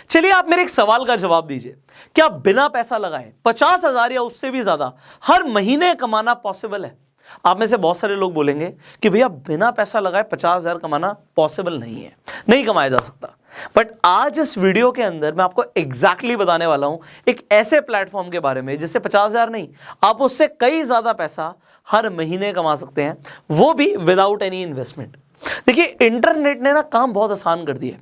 चलिए आप मेरे एक सवाल का जवाब दीजिए, क्या बिना पैसा लगाए 50,000 या उससे भी ज्यादा हर महीने कमाना पॉसिबल है? आप में से बहुत सारे लोग बोलेंगे कि भैया बिना पैसा लगाए 50,000 कमाना पॉसिबल नहीं है, नहीं कमाया जा सकता। बट आज इस वीडियो के अंदर मैं आपको एग्जैक्टली बताने वाला हूं एक ऐसे प्लेटफॉर्म के बारे में जिससे 50,000 नहीं, आप उससे कई ज्यादा पैसा हर महीने कमा सकते हैं, वो भी विदाउट एनी इन्वेस्टमेंट। देखिए, इंटरनेट ने ना काम बहुत आसान कर दिया।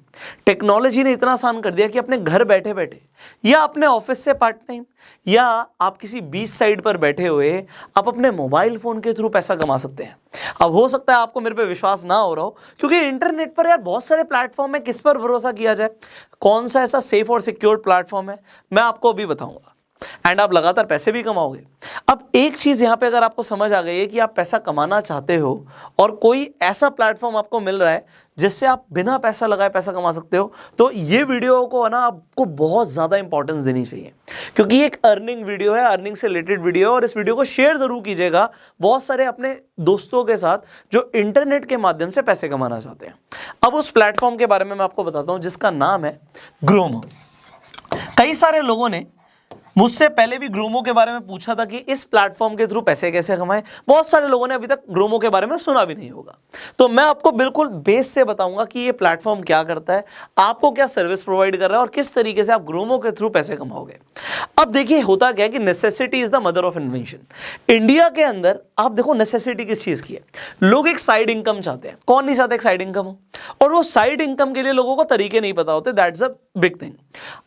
टेक्नोलॉजी ने इतना आसान कर दिया कि अपने घर बैठे बैठे या अपने ऑफिस से पार्ट टाइम या आप किसी बीच साइड पर बैठे हुए आप अपने मोबाइल फोन के थ्रू पैसा कमा सकते हैं। अब हो सकता है आपको मेरे पे विश्वास ना हो रहा हो, क्योंकि इंटरनेट पर यार बहुत सारे प्लेटफॉर्म है, किस पर भरोसा किया जाए, कौन सा ऐसा सेफ और सिक्योर प्लेटफॉर्म है, मैं आपको अभी बताऊंगा। एंड आप लगातार पैसे भी कमाओगे। अब एक चीज यहां पे अगर आपको समझ आ गई है कि आप पैसा कमाना चाहते हो और कोई ऐसा प्लेटफॉर्म आपको मिल रहा है जिससे आप बिना पैसा लगाए पैसा कमा सकते हो, तो ये वीडियो को ना आपको बहुत ज्यादा इंपॉर्टेंस देनी चाहिए, क्योंकि ये एक अर्निंग वीडियो है, अर्निंग से रिलेटेड वीडियो है। और इस वीडियो को शेयर जरूर कीजिएगा बहुत सारे अपने दोस्तों के साथ जो इंटरनेट के माध्यम से पैसे कमाना चाहते हैं। अब उस प्लेटफॉर्म के बारे में मैं आपको बताता हूं जिसका नाम है ग्रोमो। कई सारे लोगों ने मुझसे पहले भी ग्रोमो के बारे में पूछा था कि इस प्लेटफॉर्म के थ्रू पैसे कैसे कमाएं। बहुत सारे लोगों ने अभी तक ग्रोमो के बारे में सुना भी नहीं होगा, तो मैं आपको बिल्कुल बेस से बताऊंगा कि ये प्लेटफॉर्म क्या करता है, आपको क्या सर्विस प्रोवाइड कर रहा है और किस तरीके से आप ग्रोमो के थ्रू पैसे कमाओगे। अब देखिए, होता क्या है कि necessity is the mother of invention. India के अंदर आप देखो नेसेसिटी किस चीज की है, लोग एक साइड इनकम चाहते हैं। कौन नहीं चाहता एक साइड इनकम हो, और वो साइड इनकम के लिए लोगों को तरीके नहीं पता होते, दैट्स अ बिग थिंग।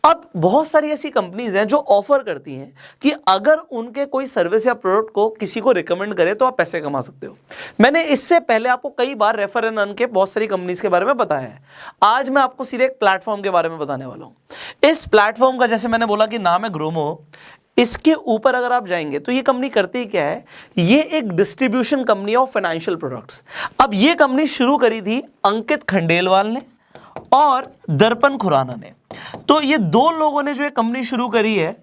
अब बहुत सारी ऐसी कंपनीज हैं जो ऑफर करती हैं कि अगर उनके कोई सर्विस या प्रोडक्ट को किसी को रिकमेंड करे तो आप पैसे कमा सकते हो। मैंने इससे पहले आपको कई बार रेफर एंड अर्न के बहुत सारी कंपनीज के बारे में बताया है। आज मैं आपको सीधे एक प्लेटफॉर्म के बारे में बताने वाला हूं। इस प्लेटफॉर्म का जैसे मैंने बोला कि नाम है ग्रोमो। इसके ऊपर अगर आप जाएंगे तो ये कंपनी करती क्या है, ये एक distribution company of financial products. अब ये कंपनी शुरू करी थी अंकित खंडेलवाल ने और दर्पण खुराना ने। तो ये दो लोगों ने जो ये कंपनी शुरू करी है,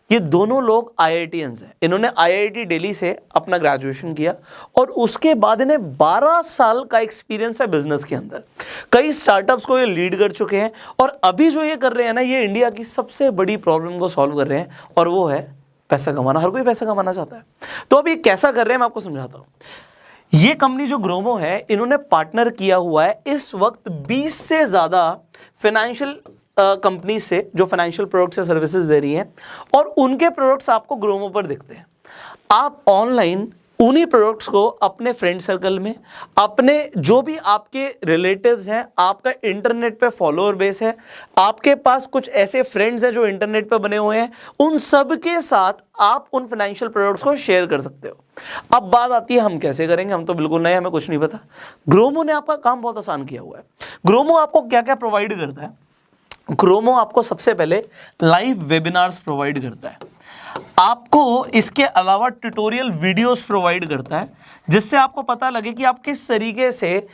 ये दोनों लोग IITians हैं। इन्होंने IIT दिल्ली से अपना ग्रेजुएशन किया और उसके बाद इन्हें 12 साल का एक्सपीरियंस है बिजनेस के अंदर। कई स्टार्टअप्स को ये लीड कर चुके हैं और अभी जो ये कर रहे हैं ना, ये इंडिया की सबसे बड़ी प्रॉब्लम को सॉल्व कर रहे हैं, और वो है पैसा कमाना। हर कोई पैसा कमाना चाहता है। तो अभी कैसा कर रहे हैं मैं आपको समझाता हूँ। ये कंपनी जो ग्रोमो है, इन्होंने पार्टनर किया हुआ है इस वक्त 20 से ज्यादा फाइनेंशियल कंपनी से जो फाइनेंशियल प्रोडक्ट्स या सर्विसेज दे रही हैं, और उनके प्रोडक्ट्स आपको ग्रोमो पर दिखते हैं। आप ऑनलाइन उन्हीं प्रोडक्ट्स को अपने फ्रेंड सर्कल में, अपने जो भी आपके रिलेटिव्स हैं, आपका इंटरनेट पे फॉलोअर बेस है, आपके पास कुछ ऐसे फ्रेंड्स हैं जो इंटरनेट पे बने हुए हैं, उन सब के साथ आप उन फाइनेंशियल प्रोडक्ट्स को शेयर कर सकते हो। अब बात आती है हम कैसे करेंगे, हम तो बिल्कुल नए, हमें कुछ नहीं पता। ग्रोमो ने आपका काम बहुत आसान किया हुआ है। ग्रोमो आपको क्या क्या प्रोवाइड करता है? ग्रोमो आपको सबसे पहले लाइव वेबिनार्स प्रोवाइड करता है, आपको इसके अलावा ट्यूटोरियल वीडियोस प्रोवाइड करता है, जिससे आपको पता लगे कि आप किस तरीके से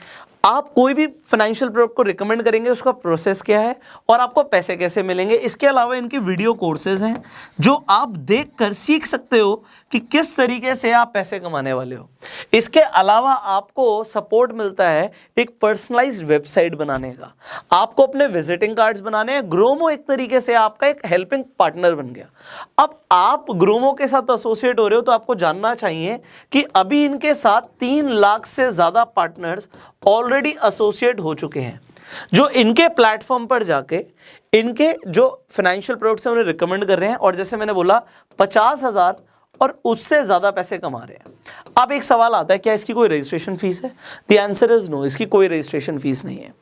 आप कोई भी फाइनेंशियल प्रोडक्ट को रिकमेंड करेंगे, उसका प्रोसेस क्या है और आपको पैसे कैसे मिलेंगे। इसके अलावा इनके वीडियो कोर्सेज हैं जो आप देखकर सीख सकते हो कि किस तरीके से आप पैसे कमाने वाले हो। इसके अलावा आपको सपोर्ट मिलता है एक पर्सनलाइज्ड वेबसाइट बनाने का, आपको अपने विजिटिंग कार्ड्स बनाने हैं। ग्रोमो एक तरीके से आपका एक हेल्पिंग पार्टनर बन गया। अब आप ग्रोमो के साथ एसोसिएट हो रहे हो तो आपको जानना चाहिए कि अभी इनके साथ 3 लाख से ज्यादा पार्टनर्स ऑलरेडी एसोसिएट हो चुके हैं, जो इनके प्लेटफॉर्म पर जाके इनके जो फाइनेंशियल प्रोडक्ट्स हैं उन्हें रिकमेंड कर रहे हैं, और जैसे मैंने बोला 50,000 और उससे ज्यादा पैसे कमा रहे हैं। अब एक सवाल आता है, क्या इसकी कोई रजिस्ट्रेशन फीस है? द आंसर इज नो, इसकी कोई रजिस्ट्रेशन फीस नहीं है।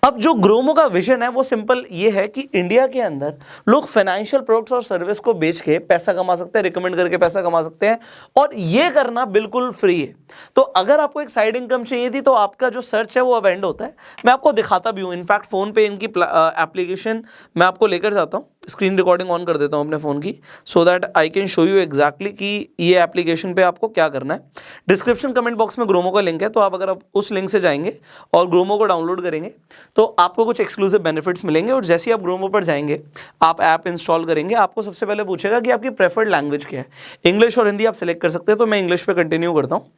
अब जो ग्रोमो का विजन है वो सिंपल ये है कि इंडिया के अंदर लोग फाइनेंशियल प्रोडक्ट्स और सर्विस को बेच के पैसा कमा सकते हैं, रिकमेंड करके पैसा कमा सकते हैं, और ये करना बिल्कुल फ्री है। तो अगर आपको एक साइड इनकम चाहिए थी तो आपका जो सर्च है वो अब एंड होता है। मैं आपको दिखाता भी हूँ, इनफैक्ट फोन पे इनकी एप्लीकेशन मैं आपको लेकर जाता हूँ, स्क्रीन रिकॉर्डिंग ऑन कर देता हूँ अपने फ़ोन की, so that I can show you exactly कि ये एप्लीकेशन पे आपको क्या करना है। डिस्क्रिप्शन कमेंट बॉक्स में ग्रोमो का लिंक है, तो आप अगर आप उस लिंक से जाएंगे और ग्रोमो को डाउनलोड करेंगे तो आपको कुछ एक्सक्लूसिव बेनिफिट्स मिलेंगे। और जैसे ही आप ग्रोमो पर जाएंगे, आप ऐप इंस्टॉल करेंगे, आपको सबसे पहले पूछेगा कि आपकी प्रेफर्ड लैंग्वेज क्या है। इंग्लिश और हिंदी आप सिलेक्ट कर सकते हैं, तो मैं इंग्लिश पे कंटिन्यू करता हूँ।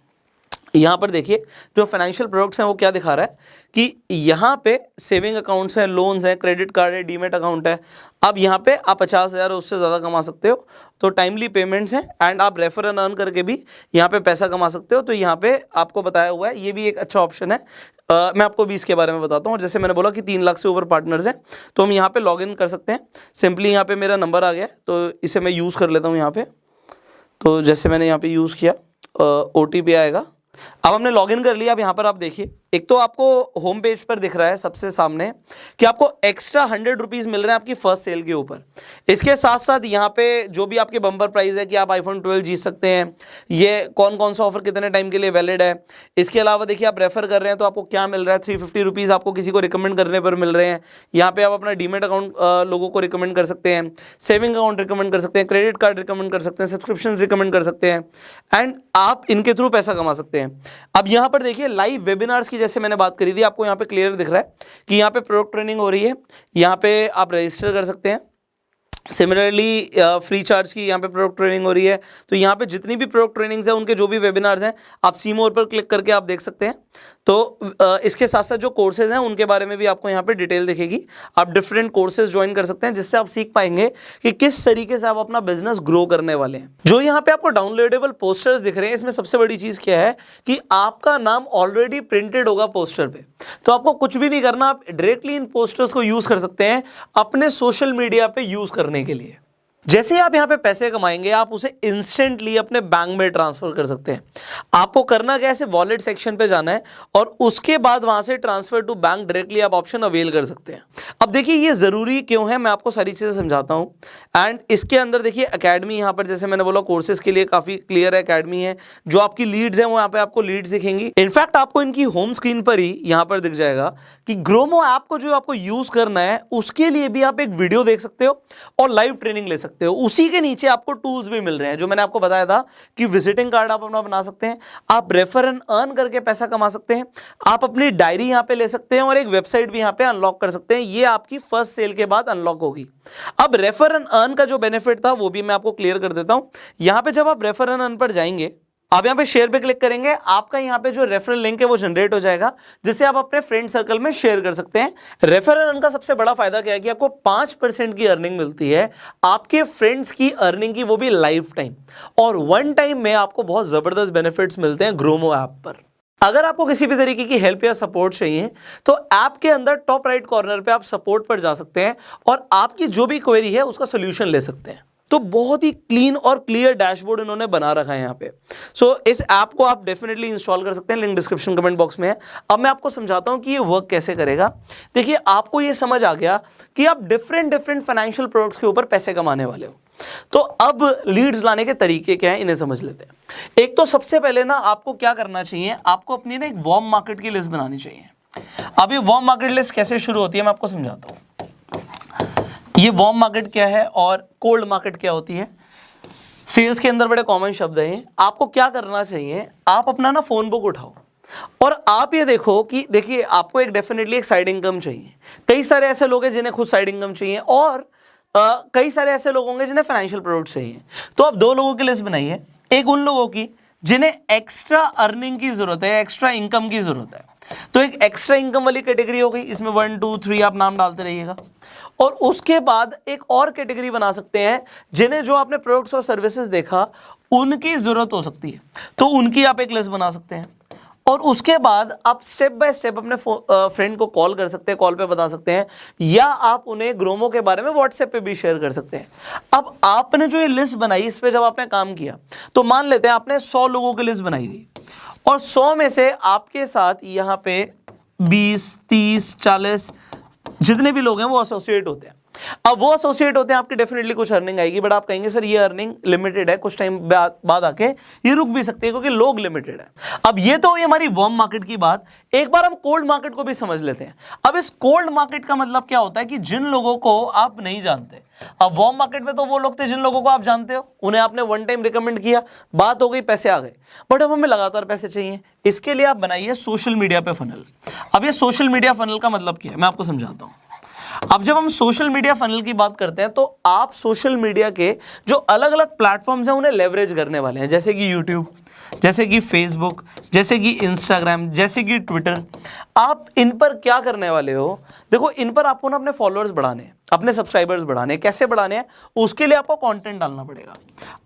यहाँ पर देखिए जो फाइनेंशियल प्रोडक्ट्स हैं वो क्या दिखा रहा है कि यहाँ पे सेविंग अकाउंट्स हैं, लोन्स हैं, क्रेडिट कार्ड है, डीमेट अकाउंट है। अब यहाँ पे आप 50,000 उससे ज़्यादा कमा सकते हो, तो टाइमली पेमेंट्स हैं एंड आप रेफर एंड अर्न करके भी यहाँ पे पैसा कमा सकते हो। तो यहाँ पे आपको बताया हुआ है, ये भी एक अच्छा ऑप्शन है। मैं आपको भी इसके बारे में बताता हूँ। जैसे मैंने बोला कि 3 लाख से ऊपर पार्टनर्स हैं, तो हम यहाँ पे लॉग इन कर सकते हैं। सिंपली यहाँ पे मेरा नंबर आ गया, तो इसे मैं यूज़ कर लेता हूँ यहाँ पे। तो जैसे मैंने यहाँ पे यूज़ किया, OTP आएगा। अब हमने लॉगिन कर लिया। अब यहाँ पर आप देखिए, एक तो आपको होम पेज पर दिख रहा है सबसे सामने कि आपको एक्स्ट्रा 100 रुपीज़ मिल रहे हैं आपकी फर्स्ट सेल के ऊपर। इसके साथ साथ यहाँ पे जो भी आपके बम्पर प्राइस है कि आप iPhone 12 जीत सकते हैं, ये कौन कौन सा ऑफर कितने टाइम के लिए वैलिड है। इसके अलावा देखिए आप रेफर कर रहे हैं तो आपको क्या मिल रहा है, 350 रुपीज़ आपको किसी को रिकमेंड करने पर मिल रहे हैं। यहाँ पे आप अपना डीमेट अकाउंट लोगों को रिकमेंड कर सकते हैं, सेविंग अकाउंट रिकमेंड कर सकते हैं, क्रेडिट कार्ड रिकमेंड कर सकते हैं, सब्सक्रिप्शन रिकमेंड कर सकते हैं एंड आप इनके थ्रू पैसा कमा सकते हैं। अब यहाँ पर देखिए लाइव वेबिनार्स की जैसे मैंने बात करी थी, आपको यहाँ पे क्लियर दिख रहा है कि यहाँ पे प्रोडक्ट ट्रेनिंग हो रही है। यहाँ पे आप रजिस्टर कर सकते हैं। सिमिलरली फ्री चार्ज की यहाँ पे प्रोडक्ट ट्रेनिंग हो रही है। तो यहाँ पे जितनी भी प्रोडक्ट ट्रेनिंग्स हैं उनके जो भी वेबिनार्स हैं आप सी मोर पर क्लिक करके आप देख सकते हैं। तो इसके साथ साथ जो कोर्सेज हैं उनके बारे में भी आपको यहाँ पे डिटेल दिखेगी। आप डिफरेंट कोर्सेज ज्वाइन कर सकते हैं जिससे आप सीख पाएंगे कि किस तरीके से आप अपना बिजनेस ग्रो करने वाले हैं। जो यहाँ पे आपको डाउनलोडेबल पोस्टर्स दिख रहे हैं, इसमें सबसे बड़ी चीज़ क्या है कि आपका नाम ऑलरेडी प्रिंटेड होगा पोस्टर पे, तो आपको कुछ भी नहीं करना, आप डायरेक्टली इन पोस्टर्स को यूज़ कर सकते हैं अपने सोशल मीडिया पे यूज़ करने के लिए। जैसे ही आप यहाँ पे पैसे कमाएंगे आप उसे इंस्टेंटली अपने बैंक में ट्रांसफर कर सकते हैं। आपको करना क्या है, वॉलेट सेक्शन पे जाना है और उसके बाद वहां से ट्रांसफर टू बैंक डायरेक्टली आप ऑप्शन अवेल कर सकते हैं। अब देखिए ये ज़रूरी क्यों है, मैं आपको सारी चीज़ें समझाता हूँ। एंड इसके अंदर देखिए अकेडमी, यहाँ पर जैसे मैंने बोला कोर्सेज के लिए काफ़ी क्लियर अकेडमी है। जो आपकी लीड्स हैं वो यहाँ पे आपको लीड्स दिखेंगी। इनफैक्ट आपको इनकी होम स्क्रीन पर ही यहाँ पर दिख जाएगा कि ग्रोमो ऐप को जो आपको यूज़ करना है उसके लिए भी आप एक वीडियो देख सकते हो और लाइव ट्रेनिंग ले सकते हो। उसी के नीचे आपको टूल्स भी मिल रहे हैं जो मैंने आपको बताया था कि विजिटिंग कार्ड आप अपना बना सकते हैं, आप रेफर एंड अर्न करके पैसा कमा सकते हैं, आप अपनी डायरी यहाँ पे ले सकते हैं और एक वेबसाइट भी यहाँ पे अनलॉक कर सकते हैं। ये आपकी फर्स्ट सेल के बाद अनलॉक होगी। अब रेफर एंड अर्न का जो बेनिफिट था वो भी मैं आपको क्लियर कर देता हूं। यहाँ पे जब आप रेफर एंड अर्न पर जाएंगे, आप यहाँ पे शेयर पे क्लिक करेंगे, आपका यहाँ पे जो रेफरल लिंक है वो जनरेट हो जाएगा जिससे आप अपने फ्रेंड सर्कल में शेयर कर सकते हैं। रेफर एंड अर्न का सबसे बड़ा फायदा क्या है कि आपको 5% की अर्निंग मिलती है आपके फ्रेंड्स की अर्निंग की, वो भी लाइफ टाइम, और वन टाइम में आपको बहुत जबरदस्त बेनिफिट्स मिलते हैं ग्रोमो ऐप पर। अगर आपको किसी भी तरीके की हेल्प या सपोर्ट चाहिए तो ऐप के अंदर टॉप राइट कॉर्नर पे आप सपोर्ट पर जा सकते हैं और आपकी जो भी क्वेरी है उसका सोल्यूशन ले सकते हैं। तो बहुत ही क्लीन और क्लियर डैशबोर्ड इन्होंने बना रखा है यहाँ पे। सो इस ऐप को आप डेफिनेटली इंस्टॉल कर सकते हैं, लिंक डिस्क्रिप्शन कमेंट बॉक्स में है। अब मैं आपको समझाता हूँ कि ये वर्क कैसे करेगा। देखिए आपको ये समझ आ गया कि आप डिफरेंट फाइनेंशियल प्रोडक्ट्स के ऊपर पैसे कमाने वाले हो। तो अब लीड्स लाने के तरीके क्या हैं इन्हें समझ लेते हैं। एक तो सबसे पहले ना आपको क्या करना चाहिए, आपको अपनी ना एक वार्म मार्केट की लिस्ट बनानी चाहिए। अब ये वार्म मार्केट लिस्ट कैसे शुरू होती है मैं आपको समझाता हूँ। ये वार्म मार्केट क्या है और कोल्ड मार्केट क्या होती है, सेल्स के अंदर बड़े कॉमन शब्द हैं। आपको क्या करना चाहिए, आप अपना ना फोन बुक उठाओ और आप ये देखो कि देखिए आपको एक डेफिनेटली एक साइड इनकम चाहिए। कई सारे ऐसे लोग हैं जिन्हें खुद साइड इनकम चाहिए और कई सारे ऐसे लोग होंगे जिन्हें फाइनेंशियल प्रोडक्ट चाहिए। तो आप दो लोगों की लिस्ट बनाइए, एक उन लोगों की जिन्हें एक्स्ट्रा अर्निंग की जरूरत है, एक्स्ट्रा इनकम की जरूरत है, तो एक एक्स्ट्रा इनकम वाली कैटेगरी हो गई, इसमें 1 2 3 आप नाम डालते रहिएगा। और उसके बाद एक और कैटेगरी बना सकते हैं जिन्हें जो आपने प्रोडक्ट्स और सर्विसेज देखा उनकी जरूरत हो सकती है, तो उनकी आप एक लिस्ट बना सकते हैं। और उसके बाद आप स्टेप बाय स्टेप अपने फ्रेंड को कॉल कर सकते हैं, कॉल पे बता सकते हैं, या आप उन्हें ग्रोमो के बारे में व्हाट्सएप पे भी शेयर कर सकते हैं। अब आपने जो ये लिस्ट बनाई, इस पे जब आपने काम किया तो मान लेते हैं आपने 100 लोगों की लिस्ट बनाई थी और 100 में से आपके साथ यहाँ पे 20 30 40 जितने भी लोग हैं वो एसोसिएट होते हैं। अब वो एसोसिएट होते हैं, आपकी डेफिनेटली कुछ अर्निंग आएगी, बट आप कहेंगे सर ये अर्निंग लिमिटेड है, कुछ टाइम बाद आके ये रुक भी सकती है क्योंकि लोग लिमिटेड है। अब ये तो ये हमारी वार्म मार्केट की बात। एक बार हम कोल्ड मार्केट को भी समझ लेते हैं। अब इस कोल्ड मार्केट का मतलब क्या होता है कि जिन लोगों को आप नहीं जानते। अब वार्म मार्केट में तो वो लोग थे जिन लोगों को आप जानते हो, उन्हें आपने वन टाइम रिकमेंड किया, बात हो गई, पैसे आ गए, बट अब हमें लगातार पैसे चाहिए। इसके लिए आप बनाइए सोशल मीडिया पे फनल। अब ये सोशल मीडिया फनल का मतलब क्या है मैं आपको समझाता हूँ। अब जब हम सोशल मीडिया फनल की बात करते हैं तो आप सोशल मीडिया के जो अलग अलग प्लेटफॉर्म्स हैं उन्हें लेवरेज करने वाले हैं, जैसे कि यूट्यूब, जैसे कि फेसबुक, जैसे कि इंस्टाग्राम, जैसे कि ट्विटर। आप इन पर क्या करने वाले हो? देखो, इन पर आपको ना अपने फॉलोअर्स बढ़ाने हैं, अपने सब्सक्राइबर्स बढ़ाने हैं। कैसे बढ़ाने हैं? उसके लिए आपको कंटेंट डालना पड़ेगा।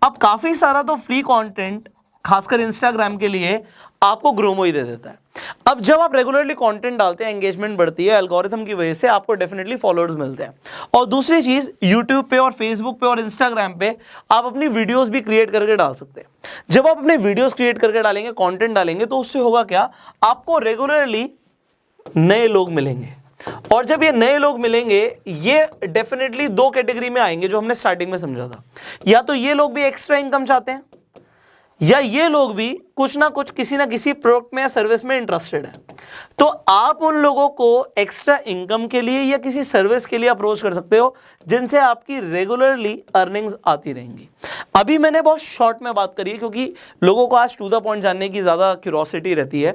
अब काफ़ी सारा तो फ्री कंटेंट खासकर इंस्टाग्राम के लिए आपको ग्रोमो ही दे देता है। अब जब आप रेगुलरली कंटेंट डालते हैं, एंगेजमेंट बढ़ती है, एल्गोरिथम की वजह से आपको डेफिनेटली फॉलोअर्स मिलते हैं। और दूसरी चीज़, यूट्यूब पे और फेसबुक पे और इंस्टाग्राम पे आप अपनी वीडियोस भी क्रिएट करके डाल सकते हैं। जब आप अपने वीडियोस क्रिएट करके डालेंगे, कंटेंट डालेंगे, तो उससे होगा क्या? आपको रेगुलरली नए लोग मिलेंगे। और जब ये नए लोग मिलेंगे, ये डेफिनेटली दो कैटेगरी में आएंगे जो हमने स्टार्टिंग में समझा था। या तो ये लोग भी एक्स्ट्रा इनकम चाहते हैं, या ये लोग भी कुछ ना कुछ किसी ना किसी प्रोडक्ट में या सर्विस में इंटरेस्टेड है। तो आप उन लोगों को एक्स्ट्रा इनकम के लिए या किसी सर्विस के लिए अप्रोच कर सकते हो, जिनसे आपकी रेगुलरली अर्निंग्स आती रहेंगी। अभी मैंने बहुत शॉर्ट में बात करी है क्योंकि लोगों को आज टू द पॉइंट जानने की ज़्यादा क्यूरोसिटी रहती है।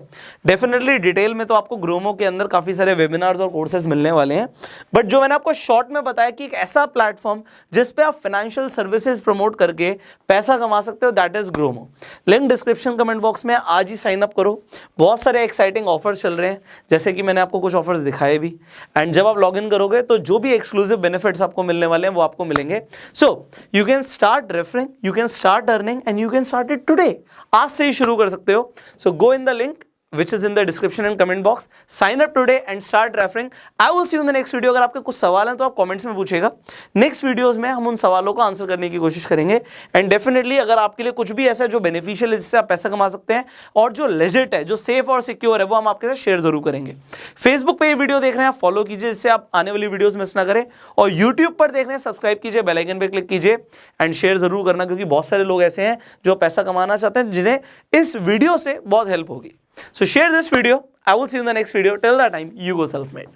डेफिनेटली डिटेल में तो आपको ग्रोमो के अंदर काफ़ी सारे वेबिनार्स और कोर्सेज मिलने वाले हैं, बट जो मैंने आपको शॉर्ट में बताया कि एक ऐसा प्लेटफॉर्म जिस पे आप फाइनेंशियल सर्विसेज प्रमोट करके पैसा कमा सकते हो, that is Gromo. Link description comment box में, आज ही साइन अप करो। बहुत सारे एक्साइटिंग ऑफर्स चल रहे हैं, जैसे कि मैंने आपको कुछ ऑफर्स दिखाए भी। एंड जब आप लॉग इन करोगे तो जो भी एक्सक्लूसिव बेनिफिट्स आपको मिलने वाले हैं वो आपको मिलेंगे। So you can start referring, you can start earning and you can start it today. आज से ही शुरू कर सकते हो। So go in the link which is in the description and comment box, sign up today and start referring. I will see you in the next video. अगर आपके कुछ सवाल हैं तो आप कमेंट्स में पूछेगा। नेक्स्ट वीडियोस में हम उन सवालों को आंसर करने की कोशिश करेंगे। एंड डेफिनेटली अगर आपके लिए कुछ भी ऐसा है जो बेनिफिशियल है, जिससे आप पैसा कमा सकते हैं और जो लेजिट है, जो सेफ और सिक्योर है, वो हम आपके साथ शेयर जरूर करेंगे। फेसबुक पे ये वीडियो देख रहे हैं, आप फॉलो कीजिए जिससे आप आने वाली वीडियोस मिस ना करें। और यूट्यूब पर देख रहे हैं, सब्सक्राइब कीजिए, बेल आइकन पे क्लिक कीजिए एंड शेयर जरूर करना, क्योंकि बहुत सारे लोग ऐसे हैं जो पैसा कमाना चाहते हैं, जिन्हें इस वीडियो से बहुत हेल्प होगी। So share this video. I will see you in the next video. Till that time, you go self-made.